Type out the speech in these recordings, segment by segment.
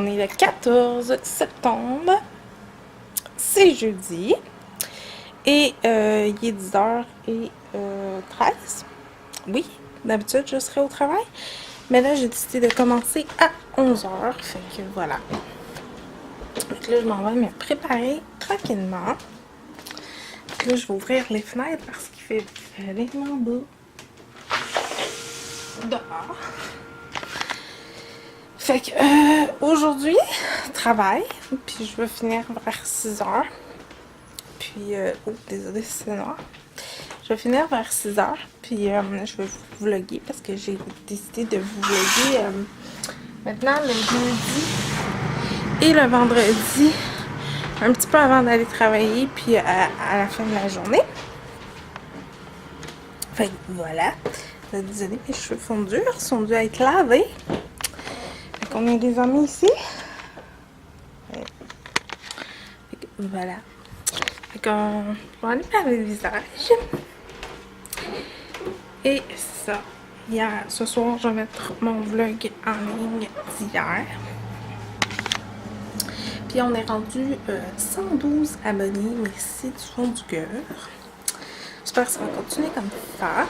On est le 14 septembre. C'est jeudi. Et il est 10h13. Oui, d'habitude, je serais au travail. Mais là, j'ai décidé de commencer à 11h. Fait que voilà. Donc là, je m'en vais me préparer tranquillement. Donc là, je vais ouvrir les fenêtres parce qu'il fait vraiment beau dehors. Fait que aujourd'hui, travail. Puis je vais finir vers 6h. Puis, oh, désolé, c'est noir. Je vais finir vers 6h. Puis, je vais vous vlogger parce que j'ai décidé de vous vlogger maintenant le jeudi et le vendredi. Un petit peu avant d'aller travailler. Puis, à la fin de la journée. Fait que voilà. Désolé, mes cheveux fondus sont dû être lavés. Fait qu'on a des amis ici. Fait que voilà. Fait qu'on va aller faire le visage. Et ça. Hier, ce soir, je vais mettre mon vlog en ligne d'hier. Puis on est rendu 112 abonnés. Merci du fond du cœur. J'espère que ça va continuer comme ça.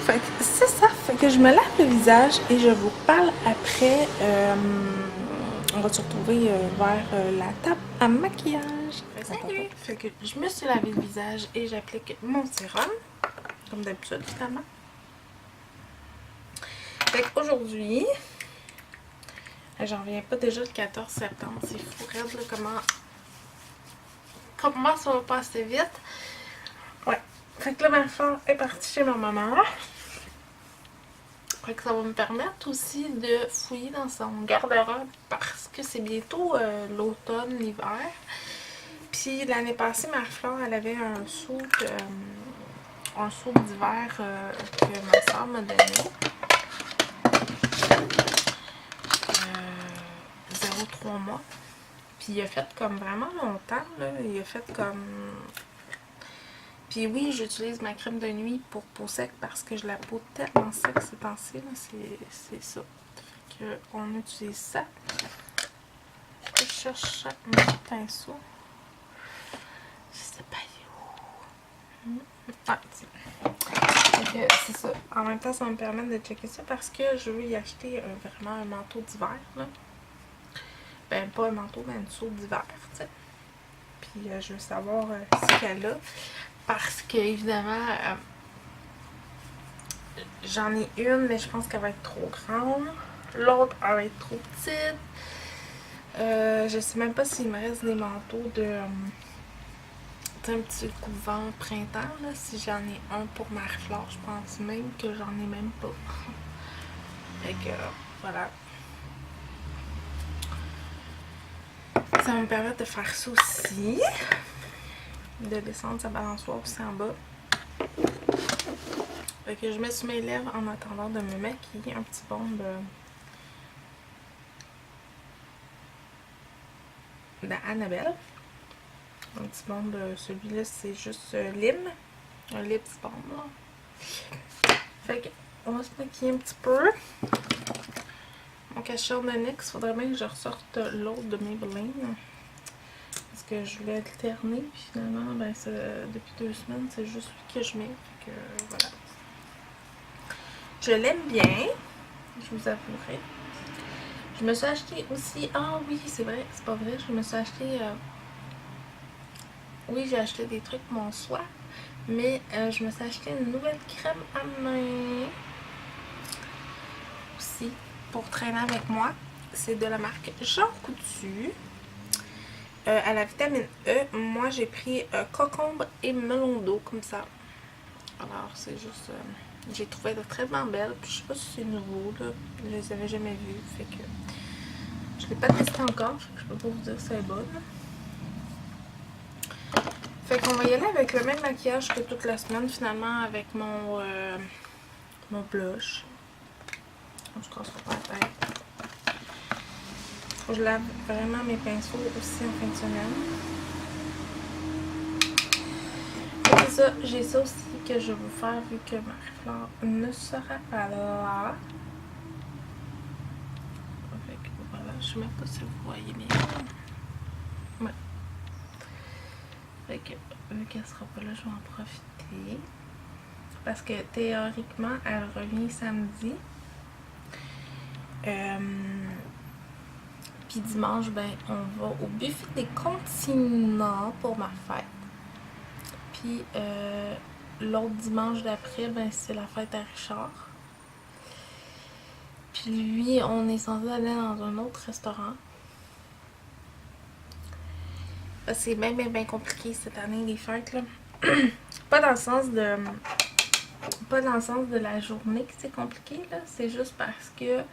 Fait que c'est ça. Fait que je me lave le visage et je vous parle après. On va se retrouver vers la table à maquillage. Salut! Fait que je me suis lavé le visage et j'applique mon sérum. Comme d'habitude, finalement. Fait qu'aujourd'hui, j'en reviens pas déjà le 14 septembre. C'est fou, raide, là, comment ça va passer vite. Ouais. Fait que là, ma femme est partie chez ma maman. Fait que ça va me permettre aussi de fouiller dans son garde-robe parce que c'est bientôt l'automne, l'hiver. Puis l'année passée, ma fleur, elle avait un saut d'hiver que ma soeur m'a donné. 0,3 mois. Puis il a fait comme vraiment longtemps, là. Il a fait comme... Puis oui, j'utilise ma crème de nuit pour peau sec parce que je la peau tellement sec ces temps-ci, là. C'est ça. Fait que on utilise ça. Je cherche mon petit pinceau. Je sais pas où. Ah, tiens. C'est ça. En même temps, ça va me permettre de checker ça parce que je veux y acheter vraiment un manteau d'hiver, là. Ben, pas un manteau, mais une soude d'hiver, tu sais. Puis, je veux savoir ce qu'elle a. Parce que, évidemment, j'en ai une, mais je pense qu'elle va être trop grande. L'autre, elle va être trop petite. Je sais même pas s'il me reste des manteaux de... un petit couvent printemps, là. Si j'en ai un pour Marie-Flore, je pense même que j'en ai même pas. Fait que, voilà. Ça va me permettre de faire ça aussi. De descendre sa balançoire aussi en bas. Fait que je mets sur mes lèvres en attendant de me maquiller un petit bombe d'Annabelle. Un petit bombe, celui-là c'est juste lime. Un lip balm là. Fait que on va se maquiller un petit peu. Mon cacheur de NYX, faudrait bien que je ressorte l'autre de Maybelline. Parce que je voulais alterner, puis finalement, ben, depuis 2 semaines, c'est juste lui que je mets. Fait que voilà. Je l'aime bien, je vous avouerai. Je me suis acheté aussi... Ah oui, c'est vrai, c'est pas vrai. Je me suis acheté... Oui, j'ai acheté des trucs pour mon soin. Mais je me suis acheté une nouvelle crème à main. Aussi, pour traîner avec moi. C'est de la marque Jean Coutu. À la vitamine E, moi j'ai pris concombre et melon d'eau comme ça. Alors c'est juste... j'ai trouvé de très belles. Puis je sais pas si c'est nouveau, là. Je les avais jamais vues. Fait que je l'ai pas testé encore. Fait que je peux pas vous dire si elle est bonne. Fait qu'on va y aller avec le même maquillage que toute la semaine finalement avec mon blush. Je casse pas la tête. Faut que je lave vraiment mes pinceaux aussi en fin de semaine. C'est ça, j'ai ça aussi que je vais vous faire vu que Marie-Flore ne sera pas là. Fait que voilà, Je sais même pas si vous voyez bien. Ouais. Fait que, vu qu'elle sera pas là, je vais en profiter. Parce que théoriquement, elle revient samedi. Puis dimanche, ben, on va au buffet des continents pour ma fête. Puis l'autre dimanche d'après, ben, c'est la fête à Richard. Puis lui, on est censé aller dans un autre restaurant. C'est bien compliqué cette année, les fêtes, là. Pas dans le sens de... Pas dans le sens de la journée que c'est compliqué, là. C'est juste parce que...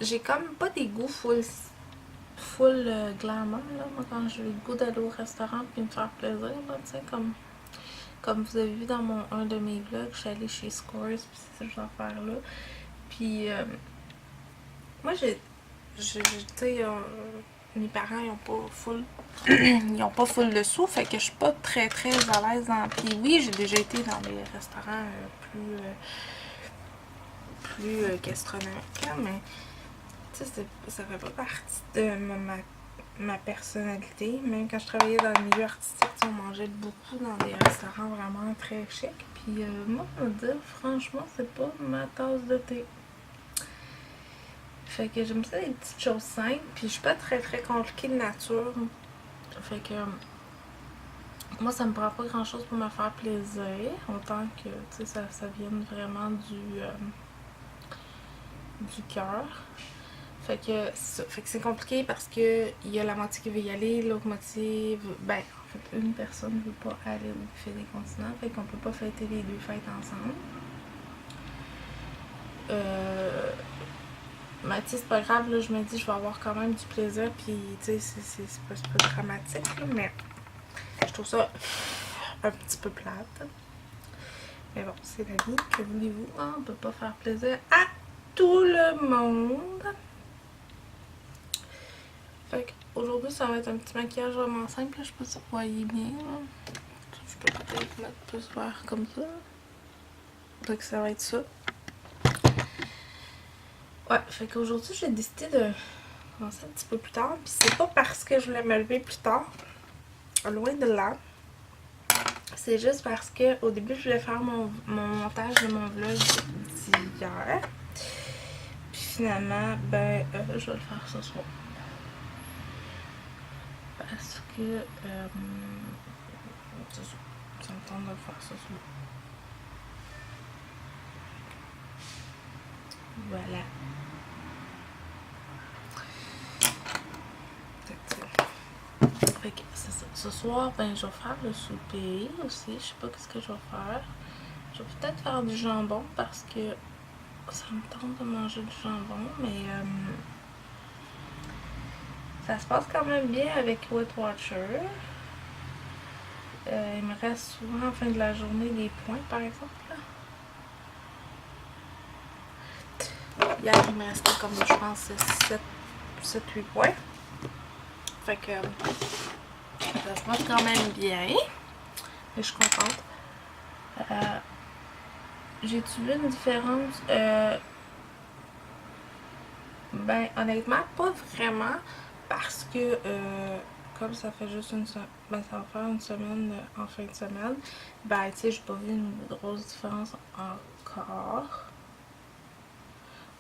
j'ai comme pas des goûts full glamour, là. Moi, quand j'ai le goût d'aller au restaurant puis me faire plaisir, là, tu sais, comme vous avez vu dans un de mes vlogs, je suis allée chez Scores, puis c'est ce genre d'affaires-là. Puis, moi, tu sais, mes parents, ils ont pas full... ils ont pas full de sous, fait que je suis pas très à l'aise dans... Puis oui, j'ai déjà été dans des restaurants plus gastronomiques, là, mais... Tu sais, ça fait pas partie de ma personnalité. Même quand je travaillais dans le milieu artistique, on mangeait beaucoup dans des restaurants vraiment très chics. Puis moi, je veux dire, franchement, c'est pas ma tasse de thé. Fait que j'aime ça, les petites choses simples. Puis je suis pas très compliquée de nature. Fait que moi, ça me prend pas grand chose pour me faire plaisir. Autant que, tu sais, ça vienne vraiment du cœur. Fait que c'est compliqué parce que il y a la moitié qui veut y aller, l'autre moitié ben, en fait, une personne ne veut pas aller au buffet des continents, fait qu'on peut pas fêter les deux fêtes ensemble. Mais tu sais, c'est pas grave, là, je me dis, je vais avoir quand même du plaisir, puis tu sais, c'est pas dramatique, là, mais je trouve ça un petit peu plate. Mais bon, c'est la vie, que voulez-vous, hein? On peut pas faire plaisir à tout le monde. Fait qu'aujourd'hui, ça va être un petit maquillage vraiment simple. Là. Je sais pas si vous voyez bien. Là. Je peux peut-être mettre plus vert comme ça. Fait que ça va être ça. Ouais, fait qu'aujourd'hui, j'ai décidé de commencer un petit peu plus tard. Puis c'est pas parce que je voulais me lever plus tard. Loin de là. C'est juste parce que au début, je voulais faire mon montage de mon vlog d'hier. Puis finalement, ben, je vais le faire ce soir. Parce que ça me tente de le faire ce soir. Voilà. Fait que c'est ça. Ce soir, ben je vais faire le souper aussi. Je sais pas qu'est-ce que je vais faire. Je vais peut-être faire du jambon parce que ça me tente de manger du jambon, mais ça se passe quand même bien avec Weight Watcher. Il me reste souvent en fin de la journée des points, par exemple. Hier, il me restait comme, je pense, 7-8 points. Fait que ça se passe quand même bien. Et je suis contente. J'ai-tu vu une différence? Ben, honnêtement, pas vraiment. Parce que, comme ça fait juste une semaine, ben, ça va faire une semaine en fin de semaine. Ben, tu sais, j'ai pas vu une grosse différence encore.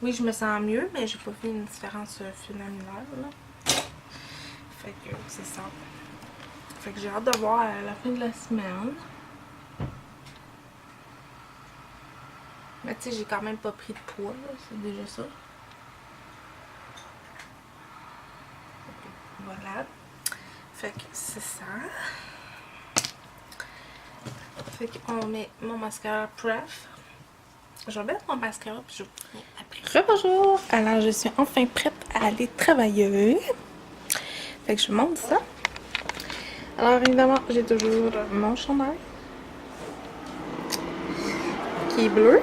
Oui, je me sens mieux, mais j'ai pas vu une différence phénoménale, là. Fait que c'est ça. Fait que j'ai hâte de voir à la fin de la semaine. Mais tu sais, j'ai quand même pas pris de poids, c'est déjà ça. Voilà. Fait que c'est ça. Fait qu'on met mon mascara Pref. Je vais mettre mon mascara puis je vous reviens après. Rebonjour! Alors, je suis enfin prête à aller travailler. Fait que je monte ça. Alors, évidemment, j'ai toujours mon chandail qui est bleu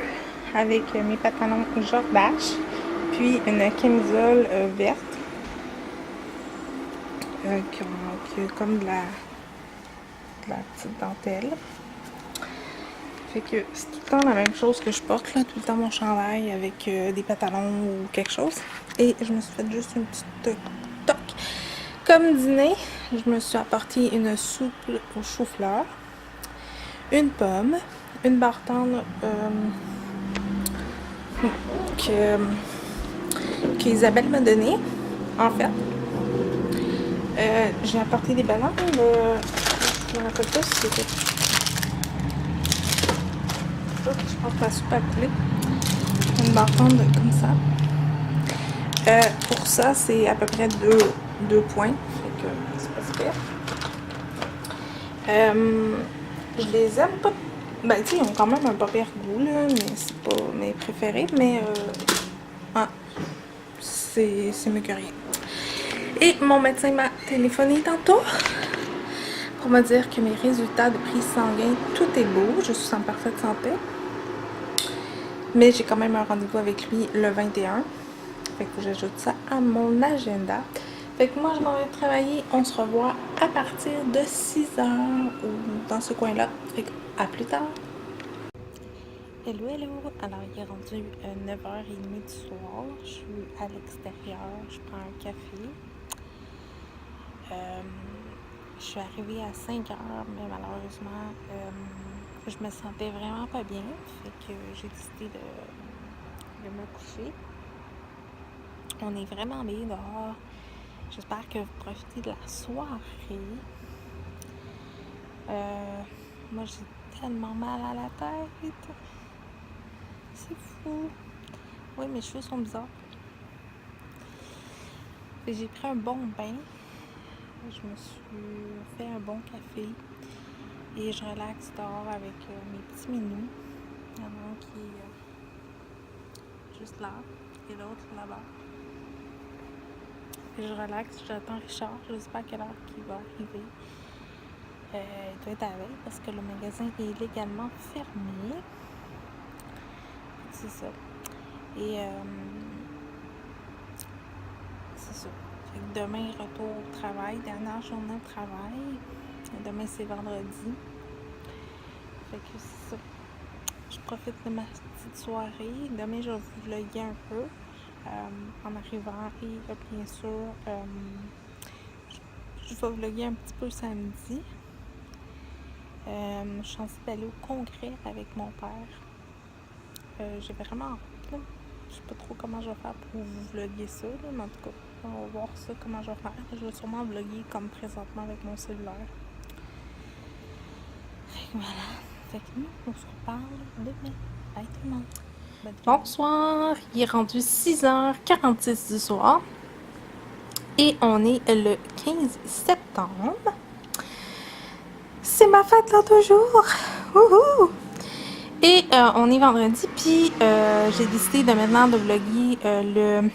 avec mes pantalons Jordache puis une camisole verte qui a comme de la petite dentelle. Fait que c'est tout le temps la même chose que je porte, là, tout le temps mon chandail avec des pantalons ou quelque chose. Et je me suis fait juste une petite toc. Comme dîner, je me suis apporté une soupe au chou-fleur, une pomme, une barre tendre qu'Isabelle m'a donnée, en fait. J'ai apporté des bananes, je me rappelle pas si c'était... Je pense que la soupe à couler. Une barre tendre comme ça. Pour ça, c'est à peu près 2 points. Fait que c'est pas super. Je les aime pas. Ben, tu sais, ils ont quand même un pas pire goût, là, mais c'est pas mes préférés. Mais, c'est mieux que rien. Et mon médecin m'a téléphoné tantôt pour me dire que mes résultats de prise sanguine, tout est beau. Je suis en parfaite santé. Mais j'ai quand même un rendez-vous avec lui le 21. Fait que j'ajoute ça à mon agenda. Fait que moi, je m'en vais travailler. On se revoit à partir de 6h ou dans ce coin-là. Fait que à plus tard. Hello, hello! Alors, il est rendu 9h30 du soir. Je suis à l'extérieur. Je prends un café. Je suis arrivée à 5h, mais malheureusement, je me sentais vraiment pas bien. Fait que j'ai décidé de me coucher. On est vraiment bien dehors. J'espère que vous profitez de la soirée. Moi, j'ai tellement mal à la tête. C'est fou. Oui, mes cheveux sont bizarres. J'ai pris un bon bain. Je me suis fait un bon café. Et je relaxe dehors avec mes petits minous. Il y en a un qui est juste là. Et l'autre là-bas. Et je relaxe, j'attends Richard. Je ne sais pas à quelle heure il va arriver. Il doit être à la veille parce que le magasin est légalement fermé. C'est ça. Et c'est ça. Fait que demain, retour au travail, dernière journée de travail. Demain, c'est vendredi. Fait que c'est ça. Je profite de ma petite soirée. Demain, je vais vous vlogger un peu en arrivant. Et bien sûr, je vais vlogger un petit peu samedi. Je suis censée d'aller au congrès avec mon père. J'ai vraiment hâte, là. Je sais pas trop comment je vais faire pour vous vlogger ça, là, mais en tout cas, on va voir ça, comment je vais faire. Je vais sûrement vlogger comme présentement avec mon cellulaire. Fait que voilà. Fait que nous, on se reparle demain. Bye tout le monde. Bonsoir, il est rendu 6h46 du soir. Et on est le 15 septembre. C'est ma fête dans 2 jours. Wouhou! Et on est vendredi, puis j'ai décidé de maintenant de vlogger le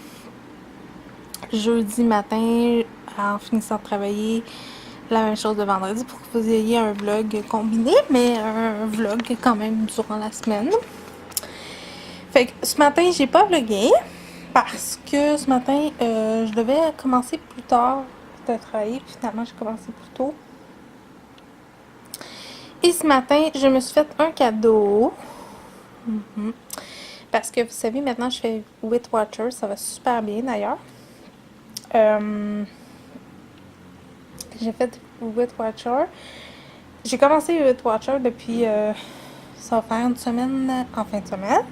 jeudi matin en finissant de travailler. La même chose de vendredi pour que vous ayez un vlog combiné, mais un vlog quand même durant la semaine. Fait que ce matin, j'ai pas vlogué parce que ce matin, je devais commencer plus tard de travailler, puis finalement, j'ai commencé plus tôt. Et ce matin, je me suis fait un cadeau. Parce que vous savez, maintenant, je fais Weight Watchers. Ça va super bien d'ailleurs. J'ai fait Weight Watcher. J'ai commencé Weight Watcher depuis, ça va faire une semaine, en fin de semaine.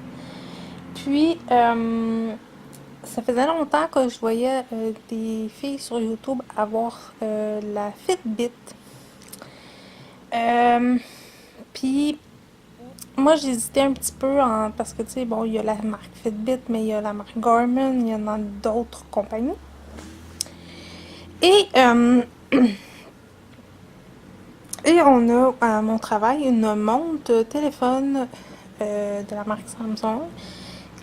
Puis, ça faisait longtemps que je voyais des filles sur YouTube avoir la Fitbit. Puis, moi, j'hésitais un petit peu parce que, tu sais, bon, il y a la marque Fitbit, mais il y a la marque Garmin, il y en a d'autres compagnies. Et on a à mon travail une montre téléphone de la marque Samsung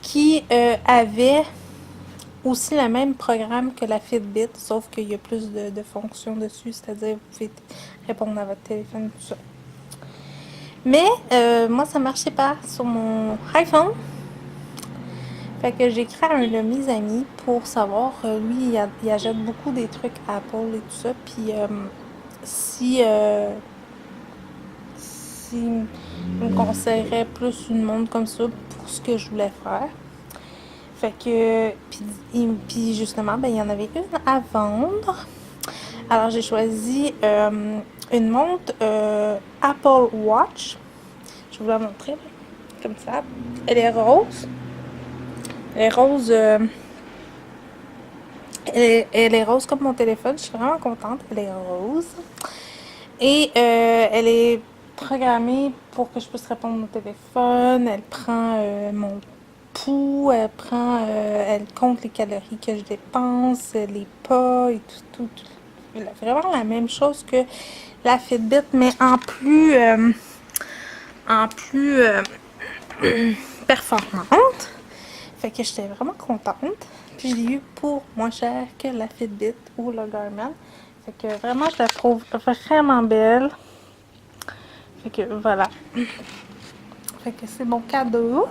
qui avait aussi le même programme que la Fitbit, sauf qu'il y a plus de fonctions dessus, c'est-à-dire vous pouvez répondre à votre téléphone, tout ça. Mais moi, ça marchait pas sur mon iPhone. Fait que j'ai écrit à un de mes amis pour savoir, lui, il achète beaucoup des trucs Apple et tout ça, puis si s'il me conseillerait plus une montre comme ça pour ce que je voulais faire. Fait que, puis justement, ben, il y en avait une à vendre. Alors, j'ai choisi une montre Apple Watch. Je vais vous la montrer, là, comme ça. Elle est rose. Elle est rose. Elle est rose comme mon téléphone. Je suis vraiment contente. Elle est rose. Et elle est programmée pour que je puisse répondre au téléphone. Elle prend mon pouls. Elle compte les calories que je dépense, les pas et tout. Vraiment la même chose que la Fitbit, mais en plus performante. Fait que j'étais vraiment contente. Puis je l'ai eu pour moins cher que la Fitbit ou le Garmin. Fait que vraiment, je la trouve vraiment belle. Fait que voilà. Fait que c'est mon cadeau.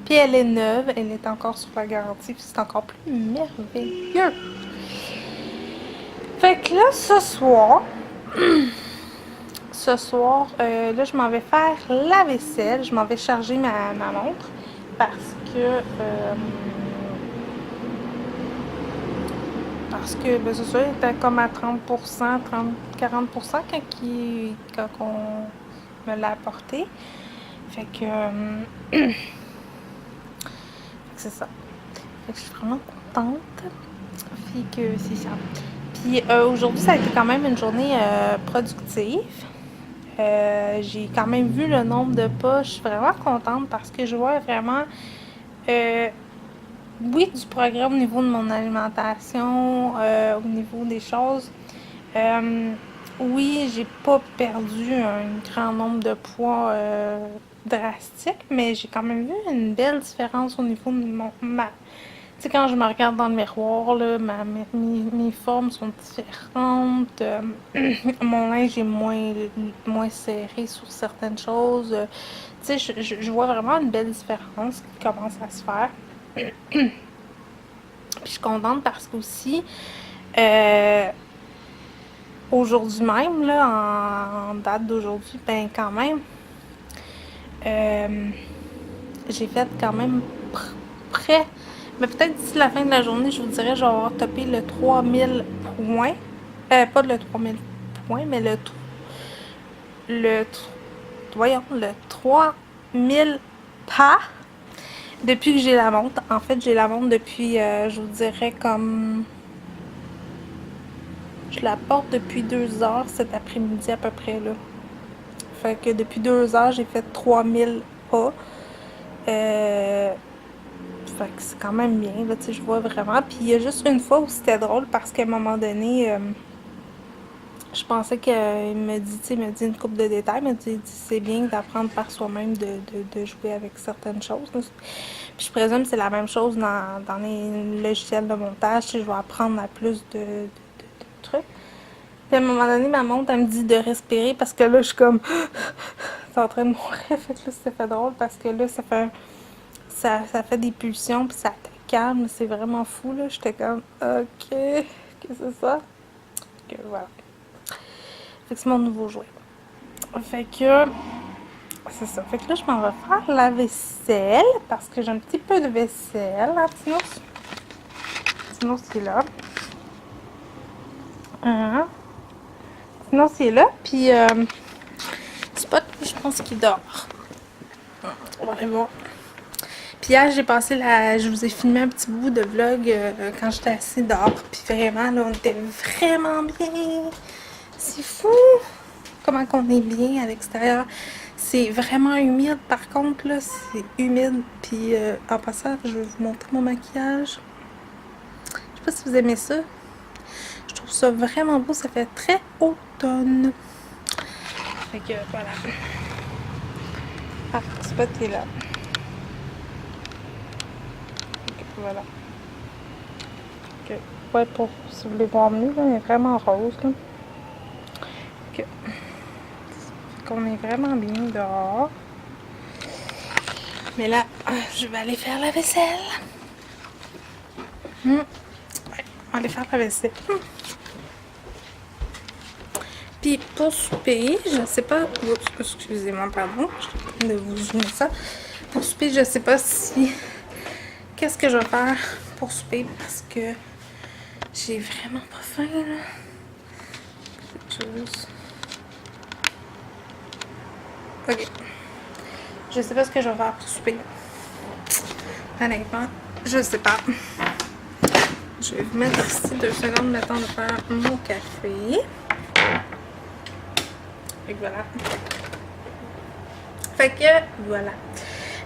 Puis elle est neuve, elle est encore sur la garantie. Puis c'est encore plus merveilleux. Fait que là, ce soir, là, je m'en vais faire la vaisselle. Je m'en vais charger ma montre parce que ben, c'est ça, il était comme à 30%, 40% quand on me l'a apporté. Fait que c'est ça. Fait que je suis vraiment contente. Fait que c'est ça. Puis aujourd'hui, ça a été quand même une journée productive. J'ai quand même vu le nombre de pas. Je suis vraiment contente parce que je vois vraiment oui, du progrès au niveau de mon alimentation, au niveau des choses. Oui, j'ai pas perdu un grand nombre de poids drastique, mais j'ai quand même vu une belle différence au niveau de tu sais, quand je me regarde dans le miroir, là, mes formes sont différentes. Mon linge est moins serré sur certaines choses. Tu sais, je vois vraiment une belle différence qui commence à se faire. Puis je suis contente parce qu'aussi, aujourd'hui même, là, en date d'aujourd'hui, ben quand même, j'ai fait quand même près. Mais peut-être d'ici la fin de la journée, je vous dirais, je vais avoir topé le 3000 points. Pas le 3000 points, mais voyons, le 3000 pas depuis que j'ai la montre. En fait, j'ai la montre depuis, je vous dirais, comme... Je la porte depuis 2 heures cet après-midi à peu près, là. Fait que depuis 2 heures, j'ai fait 3000 pas. Fait que c'est quand même bien, là, tu sais, je vois vraiment. Puis il y a juste une fois où c'était drôle parce qu'à un moment donné, je pensais qu'il me dit, tu sais, il me dit une couple de détails, il me dit c'est bien d'apprendre par soi-même de jouer avec certaines choses. Là. Puis je présume que c'est la même chose dans les logiciels de montage, tu sais, je vais apprendre à plus de trucs. Puis à un moment donné, ma montre, elle me dit de respirer parce que là, je suis comme... c'est en train de mourir. Fait que là, ça fait drôle parce que là, ça fait des pulsions puis ça te calme. C'est vraiment fou, là. J'étais comme, ok, qu'est-ce que c'est ça? Fait que voilà. Fait que c'est mon nouveau jouet. Fait que... c'est ça. Fait que là, je m'en vais faire la vaisselle parce que j'ai un petit peu de vaisselle. Hein, Tinos? Tinos, c'est là. Sinon, c'est là. Puis, Spot, je pense qu'il dort. On va aller voir. Puis hier, j'ai passé je vous ai filmé un petit bout de vlog quand j'étais assise dehors. Puis vraiment, là, on était vraiment bien. C'est fou comment qu'on est bien à l'extérieur. C'est vraiment humide, par contre, là, c'est humide. Puis, en passant, je vais vous montrer mon maquillage. Je sais pas si vous aimez ça. Je trouve ça vraiment beau. Ça fait très automne. Fait que voilà. Ah, Spot est là. Okay, voilà. Okay. Ouais, pour si vous voulez voir mieux, là, il est vraiment rose. Là. Okay. Fait qu'on est vraiment bien dehors. Mais là, je vais aller faire la vaisselle. Ouais, on va aller faire la vaisselle. Puis pour souper, je sais pas... Oups, excusez-moi, pardon. Je viens de vous jouer ça. Pour souper, je sais pas si... Qu'est-ce que je vais faire pour souper parce que j'ai vraiment pas faim, là. Juste... Ok. Je sais pas ce que je vais faire pour souper. Honnêtement, je sais pas. Je vais vous mettre ici 2 secondes, le temps de faire mon café. Fait que voilà. Fait que voilà.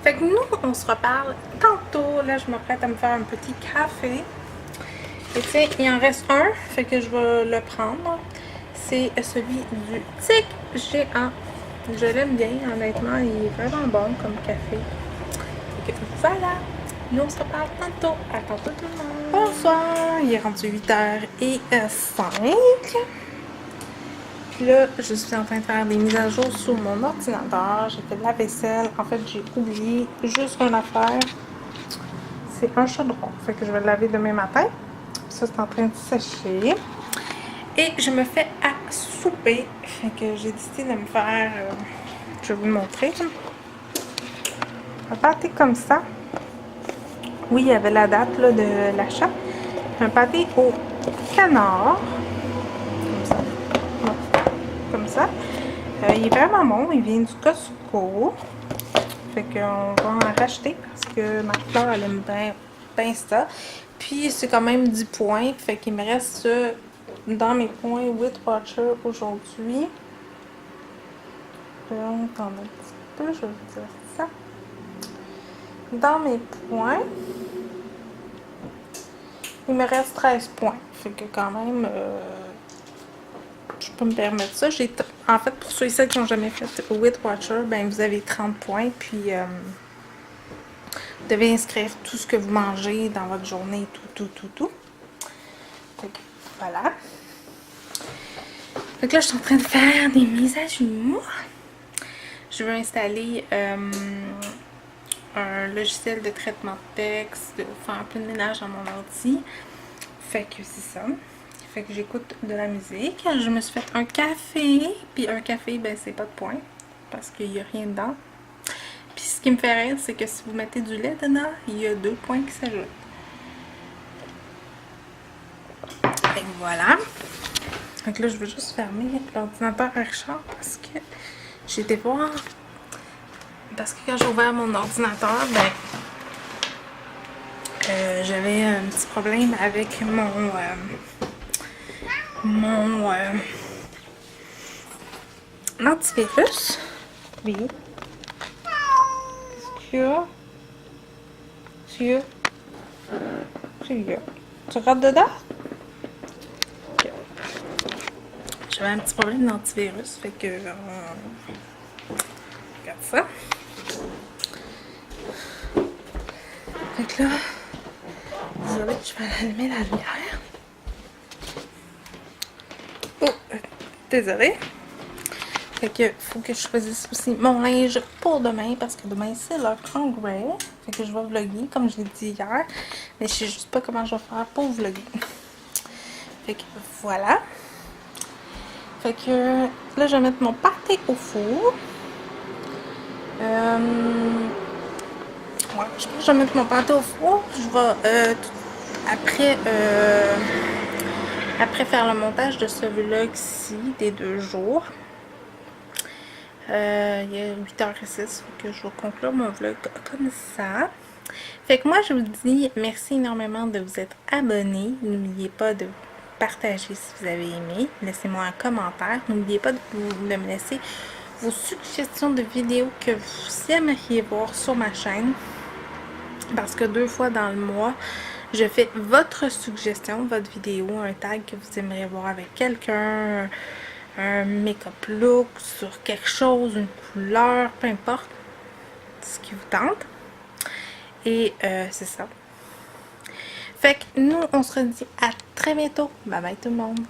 Fait que nous, on se reparle tantôt. Là, je m'apprête à me faire un petit café. Et tiens, il en reste un. Fait que je vais le prendre. C'est celui du Tic Géant. Je l'aime bien, honnêtement. Il est vraiment bon comme café. Fait que voilà. Nous, on se reparle tantôt. À tantôt tout le monde. Bonsoir. Il est rendu 8h05. Puis là, je suis en train de faire des mises à jour sur mon ordinateur. J'ai fait de la vaisselle. En fait, j'ai oublié juste une affaire. C'est un chaudron. Fait que je vais le laver demain matin. Ça, c'est en train de sécher. Et je me fais à souper. Fait que j'ai décidé de me faire... je vais vous le montrer. Un pâté comme ça. Oui, il y avait la date là, de l'achat. Un pâté au canard. Comme ça. Il est vraiment bon. Il vient du Costco. Fait qu'on va en racheter parce que ma fleur, elle aime bien ça. Puis c'est quand même 10 points. Fait qu'il me reste dans mes points Weight Watcher aujourd'hui. Attendez un petit peu, je vais vous dire ça. Dans mes points, il me reste 13 points. Fait que quand même, je peux me permettre ça. En fait, pour ceux et celles qui n'ont jamais fait Weight Watcher, ben vous avez 30 points. Puis, vous devez inscrire tout ce que vous mangez dans votre journée, tout. Fait que, voilà. Fait que là, je suis en train de faire des mises à jour. Je veux installer un logiciel de traitement de texte, de faire un peu de ménage dans mon ordi. Fait que c'est ça. Fait que j'écoute de la musique. Je me suis fait un café. Puis un café, ben c'est pas de points. Parce qu'il n'y a rien dedans. Puis ce qui me fait rire, c'est que si vous mettez du lait dedans, il y a 2 points qui s'ajoutent. Fait que voilà. Donc là, je veux juste fermer l'ordinateur à Richard parce que j'ai été voir. Parce que quand j'ai ouvert mon ordinateur, ben j'avais un petit problème avec mon antivirus. Oui. Qu'est-ce qu'il y a? Tu rentres dedans? J'avais un petit problème d'antivirus, fait que regarde ça. Fait que là, désolée, je vais allumer la lumière. Oh, désolée. Fait que faut que je choisisse aussi mon linge pour demain parce que demain c'est le congrès. Fait que je vais vlogger comme je l'ai dit hier. Mais je sais juste pas comment je vais faire pour vlogger. Fait que voilà. Fait que là je vais mettre mon pâté au four. Ouais, je pense que je vais mettre mon pâté au four. Je vais après faire le montage de ce vlog-ci des 2 jours. Il est 8h06, fait que je vais conclure mon vlog comme ça. Fait que moi je vous dis merci énormément de vous être abonnés. N'oubliez pas de partager si vous avez aimé. Laissez-moi un commentaire. N'oubliez pas de me laisser vos suggestions de vidéos que vous aimeriez voir sur ma chaîne. Parce que 2 fois dans le mois, je fais votre suggestion, votre vidéo, un tag que vous aimeriez voir avec quelqu'un, un make-up look sur quelque chose, une couleur, peu importe ce qui vous tente. Et c'est ça. Fait que nous, on se redit à très bientôt. Bye bye tout le monde.